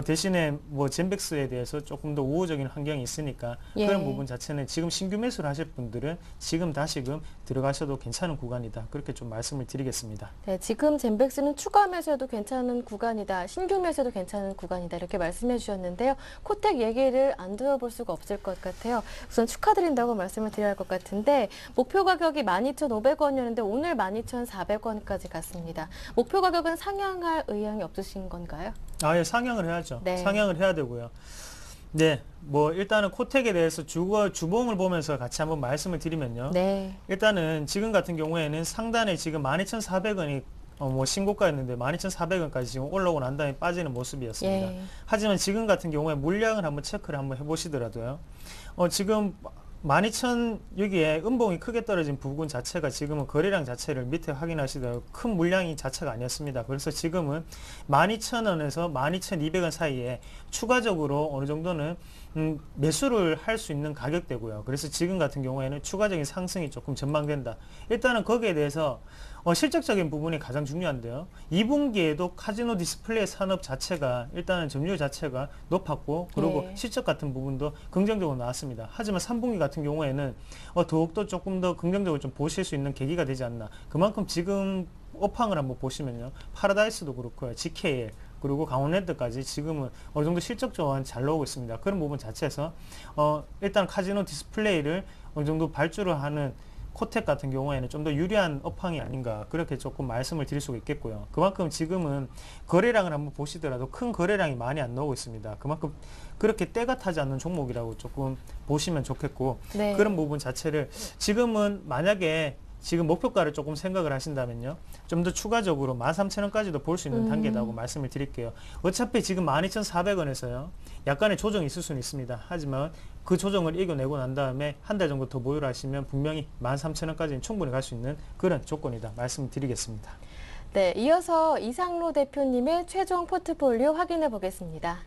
대신에 뭐 젠백스에 대해서 조금 더 우호적인 환경이 있으니까 예. 그런 부분 자체는 지금 신규 매수를 하실 분들은 지금 다시금 들어가셔도 괜찮은 구간이다. 그렇게 좀 말씀을 드리겠습니다. 네, 지금 젠백스는 추가 매수해도 괜찮은 구간이다. 신규 매수해도 괜찮은 구간이다. 이렇게 말씀해 주셨는데요. 코텍 얘기를 안 들어볼 수가 없을 것 같아요. 우선 축하드린다고 말씀을 드려야 할 것 같은데 목표 가격이 12,500원이었는데 오늘 12,400원까지 갔습니다. 목표 가격은 상향할 의향이 없으신 건가요? 예, 상향을 해야죠. 네. 상향을 해야 되고요. 네, 뭐 일단은 코텍에 대해서 주봉을 보면서 같이 한번 말씀을 드리면요. 네. 일단은 지금 같은 경우에는 상단에 지금 12,400원이 뭐 신고가였는데 12,400원까지 지금 올라오고 난 다음에 빠지는 모습이었습니다. 예. 하지만 지금 같은 경우에 물량을 한번 체크를 한번 해보시더라도요. 지금 12,000 여기에 음봉이 크게 떨어진 부분 자체가 지금은 거래량 자체를 밑에 확인하시더라도 큰 물량이 자체가 아니었습니다. 그래서 지금은 12,000원에서 12,200원 사이에 추가적으로 어느 정도는 매수를 할 수 있는 가격대고요. 그래서 지금 같은 경우에는 추가적인 상승이 조금 전망된다. 일단은 거기에 대해서 실적적인 부분이 가장 중요한데요. 2분기에도 카지노 디스플레이 산업 자체가 일단은 점유율 자체가 높았고 그리고 네. 실적 같은 부분도 긍정적으로 나왔습니다. 하지만 3분기 같은 경우에는 더욱더 조금 더 긍정적으로 좀 보실 수 있는 계기가 되지 않나. 그만큼 지금 업황을 한번 보시면요. 파라다이스도 그렇고요. GKL 그리고 강원랜드까지 지금은 어느 정도 실적 조언 잘 나오고 있습니다. 그런 부분 자체에서 일단 카지노 디스플레이를 어느 정도 발주를 하는 코텍 같은 경우에는 좀 더 유리한 업황이 아닌가 그렇게 조금 말씀을 드릴 수가 있겠고요. 그만큼 지금은 거래량을 한번 보시더라도 큰 거래량이 많이 안 나오고 있습니다. 그만큼 그렇게 때가 타지 않는 종목이라고 조금 보시면 좋겠고 네. 그런 부분 자체를 지금은 만약에 지금 목표가를 조금 생각을 하신다면요. 좀 더 추가적으로 13,000원까지도 볼 수 있는 단계라고 말씀을 드릴게요. 어차피 지금 12,400원에서요. 약간의 조정이 있을 수는 있습니다. 하지만 그 조정을 이겨내고 난 다음에 한 달 정도 더 보유를 하시면 분명히 13,000원까지는 충분히 갈 수 있는 그런 조건이다 말씀드리겠습니다. 네, 이어서 이상로 대표님의 최종 포트폴리오 확인해 보겠습니다.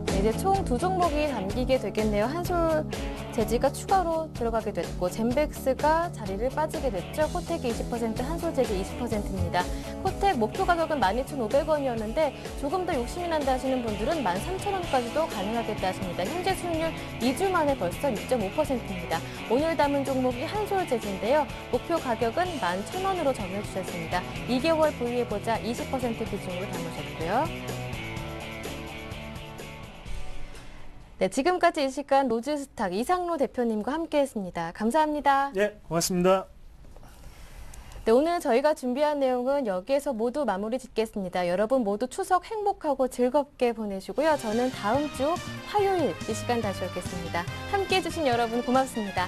네, 이제 총 2종목이 담기게 되겠네요. 한솔재지가 추가로 들어가게 됐고 젠백스가 자리를 빠지게 됐죠. 코텍이 20%, 한솔재기 20%입니다. 코텍 목표 가격은 12,500원이었는데 조금 더 욕심이 난다 하시는 분들은 13,000원까지도 가능하겠다 하십니다. 현재 수익률 2주 만에 벌써 6.5%입니다. 오늘 담은 종목이 한솔재지인데요. 목표 가격은 11,000원으로 정해 주셨습니다. 2개월 보유해보자 20% 비중으로 담으셨고요. 네, 지금까지 이 시간 로즈스탁 이상로 대표님과 함께했습니다. 감사합니다. 네, 고맙습니다. 네, 오늘 저희가 준비한 내용은 여기에서 모두 마무리 짓겠습니다. 여러분 모두 추석 행복하고 즐겁게 보내시고요. 저는 다음 주 화요일 이 시간 다시 오겠습니다. 함께해 주신 여러분 고맙습니다.